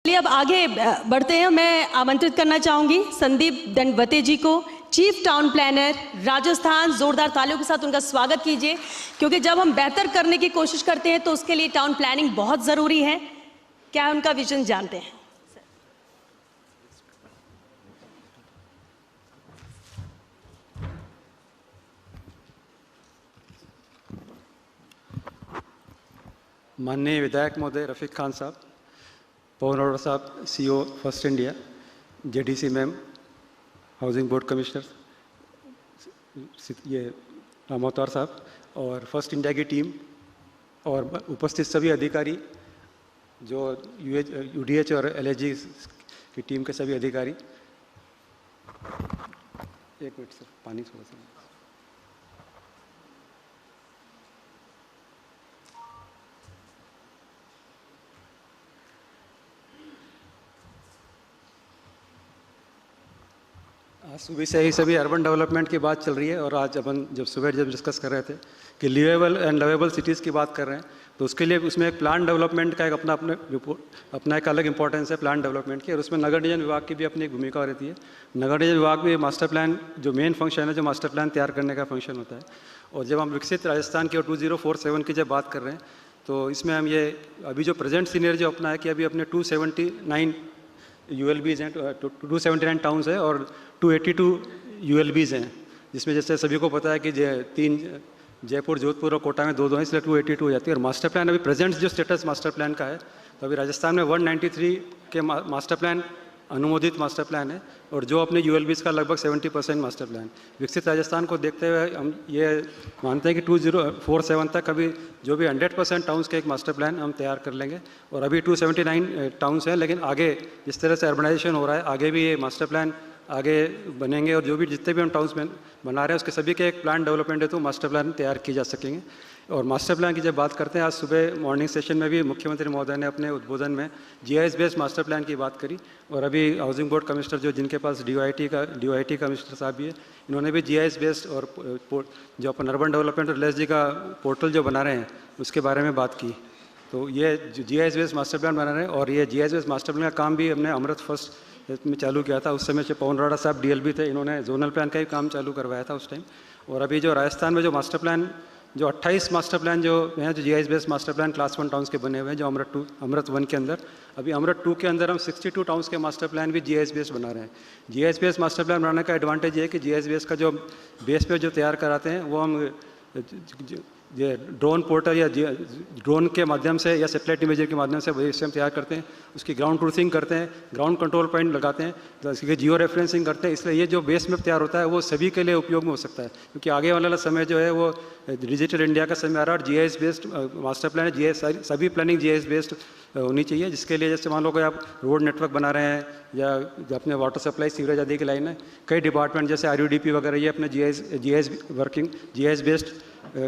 चलिए अब आगे बढ़ते हैं। मैं आमंत्रित करना चाहूंगी संदीप दंडवते जी को, चीफ टाउन प्लानर राजस्थान। जोरदार तालियों के साथ उनका स्वागत कीजिए, क्योंकि जब हम बेहतर करने की कोशिश करते हैं तो उसके लिए टाउन प्लानिंग बहुत ज़रूरी है। क्या है उनका विजन, जानते हैं। माननीय विधायक महोदय रफीक खान साहब, पवन अरोड़ा साहब CEO first India, JDC ma'am, housing board commissioner ये रामोतार साहब और फर्स्ट इंडिया की टीम और उपस्थित सभी अधिकारी, जो यूडीएच और एलएचजी की टीम के सभी अधिकारी। एक मिनट सर, पानी थोड़ा सा। आज सुबह से ही सभी अर्बन डेवलपमेंट की बात चल रही है और आज अपन जब डिस्कस कर रहे थे कि लिवेबल एंड लवेबल सिटीज़ की बात कर रहे हैं, तो उसके लिए उसमें एक प्लान डेवलपमेंट का एक अपना एक अलग इंपॉर्टेंस है प्लान डेवलपमेंट की, और उसमें नगर नियोजन विभाग की भी अपनी एक भूमिका रहती है। नगर नियोजन विभाग में मास्टर प्लान जो मेन फंक्शन है, जो मास्टर प्लान तैयार करने का फंक्शन होता है। और जब हम विकसित राजस्थान की और 2047 की जब बात कर रहे हैं, तो इसमें हम ये अभी जो प्रेजेंट सीनियर जो अपना है कि अभी अपने 279 ULBs हैं, 279 टाउन्स है और 282 ULBs हैं, जिसमें जैसे सभी को पता है कि 3 जयपुर, जोधपुर और कोटा में 2 हैं, इसलिए 282 हो जाती है। और मास्टर प्लान अभी प्रेजेंट जो स्टेटस मास्टर प्लान का है, तो अभी राजस्थान में 193 के मास्टर प्लान अनुमोदित मास्टर प्लान है और जो अपने ULBs का लगभग 70% मास्टर प्लान। विकसित राजस्थान को देखते हुए हम ये मानते हैं कि 2047 तक अभी जो भी 100% टाउन्स के एक मास्टर प्लान हम तैयार कर लेंगे। और अभी 279 टाउन्स हैं, लेकिन आगे जिस तरह से अर्बनाइजेशन हो रहा है, आगे भी ये मास्टर प्लान आगे बनेंगे और जो भी जितने भी हम टाउन्स में बना रहे हैं उसके सभी के एक प्लान डेवलपमेंट है, तो मास्टर प्लान तैयार किए जा सकेंगे। और मास्टर प्लान की जब बात करते हैं, आज सुबह मॉर्निंग सेशन में भी मुख्यमंत्री महोदय ने अपने उद्बोधन में GIS बेस्ड मास्टर प्लान की बात करी। और अभी हाउसिंग बोर्ड कमिश्नर जो जिनके पास DOIT कमिश्नर साहब भी है, इन्होंने भी GIS बेस्ड और जो अपन अर्बन डेवलपमेंट और LSG का पोर्टल जो बना रहे हैं उसके बारे में बात की। तो ये GIS बेस्ड मास्टर प्लान बना रहे हैं और ये GIS बेस्ड मास्टर प्लान का काम भी हमने अमृत फर्स्ट में चालू किया था। उस समय से पवन अरोड़ा साहब DLB थे, इन्होंने जोनल प्लान का ही काम चालू करवाया था उस टाइम। और अभी जो राजस्थान में जो मास्टर प्लान जो 28 मास्टर प्लान जो हैं, जो GIS based master plan class 1 towns के बने हुए हैं, जो अमृत 1 के अंदर, अभी अमृत 2 के अंदर हम 62 टाउन्स के मास्टर प्लान भी GIS बेस्ड बना रहे हैं। GIS बेस्ड मास्टर प्लान बनाने का एडवांटेज ये है कि GIS बेस्ड का जो बेस पे जो तैयार कराते हैं वो हम ये ड्रोन पोर्टल या ड्रोन के माध्यम से या सेटेलाइट इमेजरी के माध्यम से वही हम तैयार करते हैं, उसकी ग्राउंड ट्रूथिंग करते हैं, ग्राउंड कंट्रोल पॉइंट लगाते हैं, तो इसके जियो रेफरेंसिंग करते हैं। इसलिए ये जो बेस में तैयार होता है वो सभी के लिए उपयोग में हो सकता है, क्योंकि आगे वाला समय जो है वो डिजिटल इंडिया का समय आ रहा है और GIS बेस्ड मास्टर प्लान है। GIS सभी प्लानिंग GIS बेस्ड होनी चाहिए, जिसके लिए जैसे मान लो कि आप रोड नेटवर्क बना रहे हैं या अपने वाटर सप्लाई सीवरेज आदि की लाइन है, कई डिपार्टमेंट जैसे RUDP वगैरह ये अपने GIS बेस्ड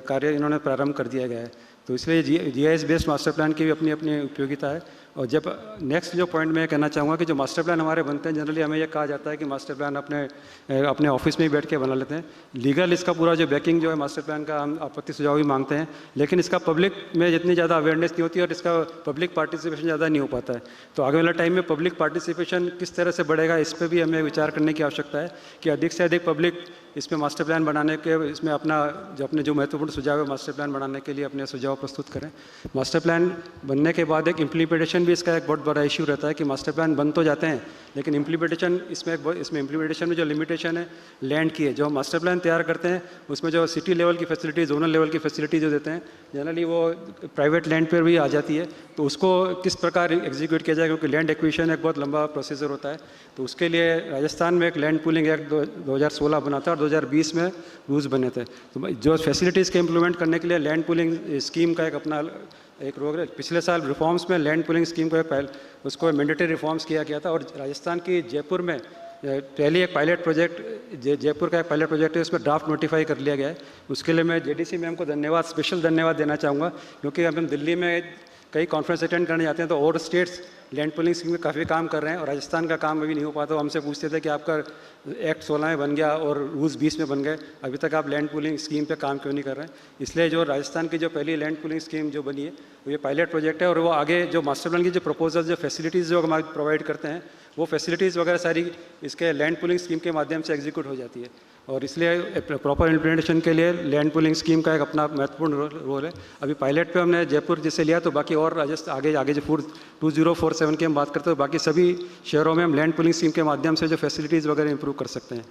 कार्य इन्होंने प्रारंभ कर दिया गया है। तो इसलिए GIS बेस्ड मास्टर प्लान की भी अपनी अपनी उपयोगिता है। और जब नेक्स्ट जो पॉइंट मैं कहना चाहूँगा कि जो मास्टर प्लान हमारे बनते हैं, जनरली हमें यह कहा जाता है कि मास्टर प्लान अपने ऑफिस में ही बैठ के बना लेते हैं। लीगल इसका पूरा जो बैकिंग जो है मास्टर प्लान का, हम आपत्ति सुझाव भी मांगते हैं, लेकिन इसका पब्लिक में जितनी ज़्यादा अवेयरनेस नहीं होती है और इसका पब्लिक पार्टिसिपेशन ज़्यादा नहीं हो पाता है। तो आगे वाला टाइम में पब्लिक पार्टिसिपेशन किस तरह से बढ़ेगा, इस पर भी हमें विचार करने की आवश्यकता है कि अधिक से अधिक पब्लिक इसमें मास्टर प्लान बनाने के इसमें अपने जो महत्वपूर्ण सुझाव है मास्टर प्लान बनाने के लिए अपने सुझाव प्रस्तुत करें। मास्टर प्लान बनने के बाद एक इम्प्लीमेंटेशन भी इसका एक बहुत बड़ा इश्यू रहता है कि मास्टर प्लान बन तो जाते हैं, लेकिन इम्प्लीमेंटेशन इसमें इम्प्लीमेंटेशन में जो लिमिटेशन है लैंड की है। जो मास्टर प्लान तैयार करते हैं उसमें जो सिटी लेवल की फैसिलिटी, जोनल लेवल की फैसिलिटी जो देते हैं, जनरली वो प्राइवेट लैंड पर भी आ जाती है। तो उसको किस प्रकार एग्जीक्यूट किया जाए, क्योंकि लैंड एक्विजिशन एक बहुत लंबा प्रोसीजर होता है। तो उसके लिए राजस्थान में एक लैंड पूलिंग एक्ट 2016 बना था और 2020 में रूल्स बने थे। तो जो फैसिलिटीज़ के इम्प्लीमेंट करने के लिए लैंड पूलिंग स्कीम का एक प्रोग्राम पिछले साल रिफॉर्म्स में लैंड पूलिंग स्कीम को उसको मैंडेटरी रिफॉर्म्स किया गया था। और राजस्थान की जयपुर में पहले एक पायलट प्रोजेक्ट जयपुर का एक पायलट प्रोजेक्ट है, उसमें ड्राफ्ट नोटिफाई कर लिया गया है। उसके लिए मैं JDC मैम को स्पेशल धन्यवाद देना चाहूँगा, क्योंकि अब हम दिल्ली में कई कॉन्फ्रेंस अटेंड करने जाते हैं तो और स्टेट्स लैंड पूलिंग स्कीम में काफ़ी काम कर रहे हैं और राजस्थान का काम अभी नहीं हो पाता। तो हमसे पूछते थे कि आपका एक्ट 16 में बन गया और रूल्स 20 में बन गए, अभी तक आप लैंड पूलिंग स्कीम पे काम क्यों नहीं कर रहे हैं। इसलिए जो राजस्थान की जो पहली लैंड पूलिंग स्कीम जो बनी है वो ये पायलट प्रोजेक्ट है और वो आगे जो मास्टर प्लान की जो प्रपोजल जो फैसिलिटीज़ जो हम प्रोवाइड करते हैं वो फैसिलिटीज़ वगैरह सारी इसके लैंड पूलिंग स्कीम के माध्यम से एग्जीक्यूट हो जाती है। और इसलिए प्रॉपर इम्प्लीमेंटेशन के लिए लैंड पूलिंग स्कीम का एक अपना महत्वपूर्ण रोल है। अभी पायलट पे हमने जयपुर जैसे लिया, तो बाकी और राजस्थान आगे जो 2047 की हम बात करते हैं, बाकी सभी शहरों में हम लैंड पूलिंग स्कीम के माध्यम से जो फैसिलिटीज़ वगैरह इंप्रूव कर सकते हैं।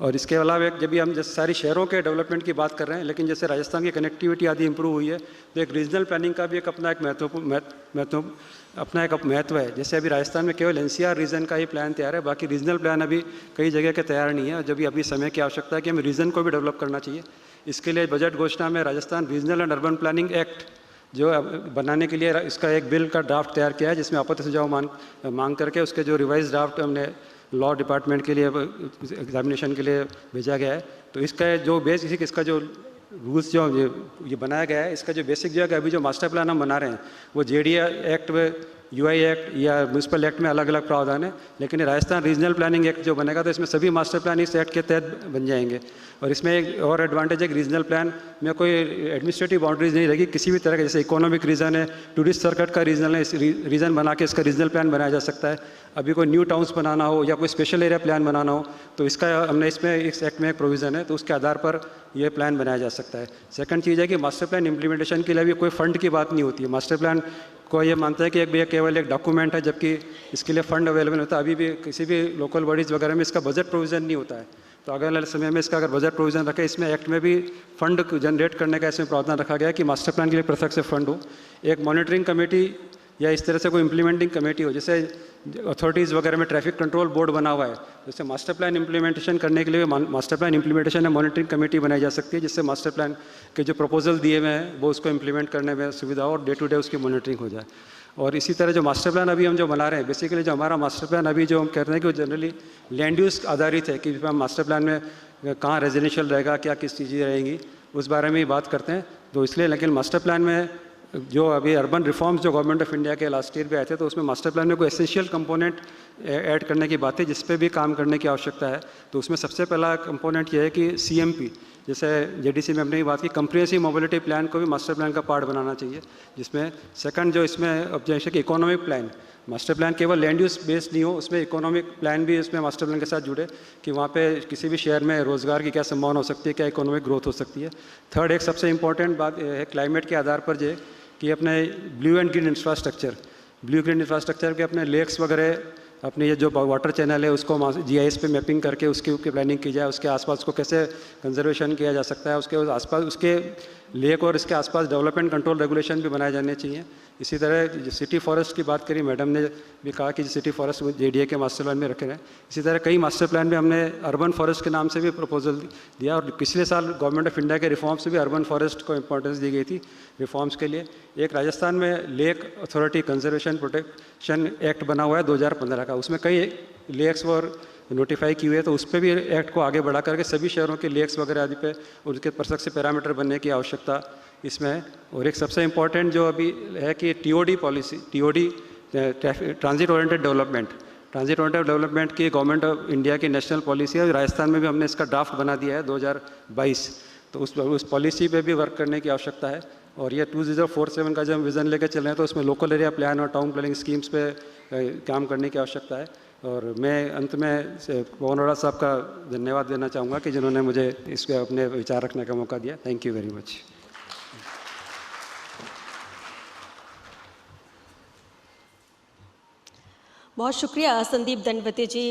और इसके अलावा जब भी हम जैसे सारी शहरों के डेवलपमेंट की बात कर रहे हैं, लेकिन जैसे राजस्थान की कनेक्टिविटी आदि इंप्रूव हुई है, तो एक रीजनल प्लानिंग का भी एक अपना एक महत्व है। जैसे अभी राजस्थान में केवल एनसीआर रीजन का ही प्लान तैयार है, बाकी रीजनल प्लान अभी कई जगह के तैयार नहीं है। और जब अभी समय की आवश्यकता है कि हमें रीजन को भी डेवलप करना चाहिए। इसके लिए बजट घोषणा में Rajasthan regional and urban planning act जो बनाने के लिए इसका एक बिल का ड्राफ्ट तैयार किया है, जिसमें आपत्ति सुझाव मांग करके उसके जो रिवाइज ड्राफ्ट हमने लॉ डिपार्टमेंट के लिए एग्जामिनेशन के लिए भेजा गया है। तो इसका जो इसका जो रूल्स जो ये बनाया गया है, इसका जो बेसिक जो है अभी जो मास्टर प्लान हम बना रहे हैं वो जेडीए एक्ट में, यूआई एक्ट या म्यूनसिपल एक्ट में अलग अलग प्रावधान है, लेकिन राजस्थान रीजनल प्लानिंग एक्ट जो बनेगा तो इसमें सभी मास्टर प्लान इस एक्ट के तहत बन जाएंगे। और इसमें एक और एडवांटेज है कि रीजनल प्लान में कोई एडमिनिस्ट्रेटिव बाउंड्रीज नहीं रहेगी किसी भी तरह के। जैसे इकोनॉमिक रीजन है, टूरिस्ट सर्किट का रीजनल है, रीजन बना के इसका रीजनल प्लान बनाया जा सकता है। अभी कोई न्यू टाउन्स बनाना हो या कोई स्पेशल एरिया प्लान बनाना हो तो इसका हमने इसमें इस एक्ट में एक प्रोविज़न है, तो उसके आधार पर यह प्लान बनाया जा सकता है। सेकंड चीज़ है कि मास्टर प्लान इम्प्लीमेंटेशन के लिए भी कोई फंड की बात नहीं होती है। मास्टर प्लान को ये मानते हैं कि एक केवल एक डॉक्यूमेंट है, जबकि इसके लिए फंड अवेलेबल होता है। अभी भी किसी भी लोकल बॉडीज़ वगैरह में इसका बजट प्रोविज़न नहीं होता है, तो आगे वाले समय में इसका अगर बजट प्रोविज़न रखे, इसमें एक्ट में भी फंड जनरेट करने का इसमें प्रावधान रखा गया है कि मास्टर प्लान के लिए पृथक से फंड हो। एक मॉनिटरिंग कमेटी या इस तरह से कोई इम्प्लीमेंटिंग कमेटी हो, जैसे अथॉरिटीज़ वगैरह में ट्रैफिक कंट्रोल बोर्ड बना हुआ है, जैसे मास्टर प्लान इम्प्लीमेंटेशन करने के लिए मास्टर प्लान इम्प्लीमेंटेशन है मॉनिटरिंग कमेटी बनाई जा सकती है, जिससे मास्टर प्लान के जो प्रपोजल दिए हुए हैं वो उसको इम्प्लीमेंट करने में सुविधा हो और डे टू डे उसकी मॉनिटरिंग हो जाए। और इसी तरह जो मास्टर प्लान अभी हम जो बना रहे हैं, बेसिकली जो हमारा मास्टर प्लान अभी जो हम कह रहे हैं कि वो जनरली लैंड यूज़ आधारित है, कि हम मास्टर प्लान में कहाँ रेजिडेंशियल रहेगा, क्या किस चीज़ें रहेंगी, उस बारे में ही बात करते हैं। तो इसलिए लेकिन मास्टर प्लान में जो अभी अर्बन रिफॉर्म्स जो गवर्नमेंट ऑफ इंडिया के लास्ट ईयर भी आए थे, तो उसमें मास्टर प्लान में कोई एसेंशियल कंपोनेंट ऐड करने की बात है जिस पे भी काम करने की आवश्यकता है। तो उसमें सबसे पहला कंपोनेंट ये है कि सीएमपी, जैसे जेडीसी में हमने ये बात की, कंप्रिहेंसिव मोबिलिटी प्लान को भी मास्टर प्लान का पार्ट बनाना चाहिए। जिसमें सेकंड जो इसमें अब जैसे कि इकोनॉमिक प्लान, मास्टर प्लान केवल लैंड यूज़ बेस्ड नहीं हो, उसमें इकोनॉमिक प्लान भी इसमें मास्टर प्लान के साथ जुड़े, कि वहाँ पे किसी भी शहर में रोज़गार की क्या संभावना हो सकती है, क्या इकोनॉमिक ग्रोथ हो सकती है। थर्ड एक सबसे इंपॉर्टेंट बात है क्लाइमेट के आधार पर जो कि अपने ब्लू एंड ग्रीन इंफ्रास्ट्रक्चर के अपने लेक्स वगैरह, अपने ये जो वाटर चैनल है उसको जीआईएस पे मैपिंग करके उसकी प्लानिंग की जाए, उसके आसपास को कैसे कंजर्वेशन किया जा सकता है, उसके आसपास उसके लेक और इसके आसपास डेवलपमेंट कंट्रोल रेगुलेशन भी बनाए जाने चाहिए। इसी तरह सिटी फॉरेस्ट की बात करी, मैडम ने भी कहा कि सिटी फॉरेस्ट जेडीए के मास्टर प्लान में रखे हैं। इसी तरह कई मास्टर प्लान में हमने अर्बन फॉरेस्ट के नाम से भी प्रपोजल दिया, और पिछले साल गवर्नमेंट ऑफ इंडिया के रिफॉर्म्स से भी अर्बन फॉरेस्ट को इंपॉर्टेंस दी गई थी रिफॉर्म्स के लिए। एक राजस्थान में lake authority conservation protection act बना हुआ है 2015 का, उसमें कई लेक्स और नोटिफाई की हुई है, तो उस पर भी एक्ट को आगे बढ़ा करके सभी शहरों के लेक्स वगैरह आदि पे उसके परसक से पैरामीटर बनने की आवश्यकता इसमें है। और एक सबसे इम्पॉर्टेंट जो अभी है कि TOD policy, TOD transit oriented development की गवर्नमेंट ऑफ इंडिया की नेशनल पॉलिसी है। राजस्थान में भी हमने इसका ड्राफ्ट बना दिया है 2022, तो उस पॉलिसी पे भी वर्क करने की आवश्यकता है। और ये 2047 का जब हम विज़न लेकर चल रहे हैं तो उसमें लोकल एरिया प्लान और टाउन प्लानिंग स्कीम्स पे काम करने की आवश्यकता है। और मैं अंत में पवन अरोड़ा साहब का धन्यवाद देना चाहूँगा कि जिन्होंने मुझे इस पर अपने विचार रखने का मौका दिया। Thank you very much. बहुत शुक्रिया संदीप दंडवते जी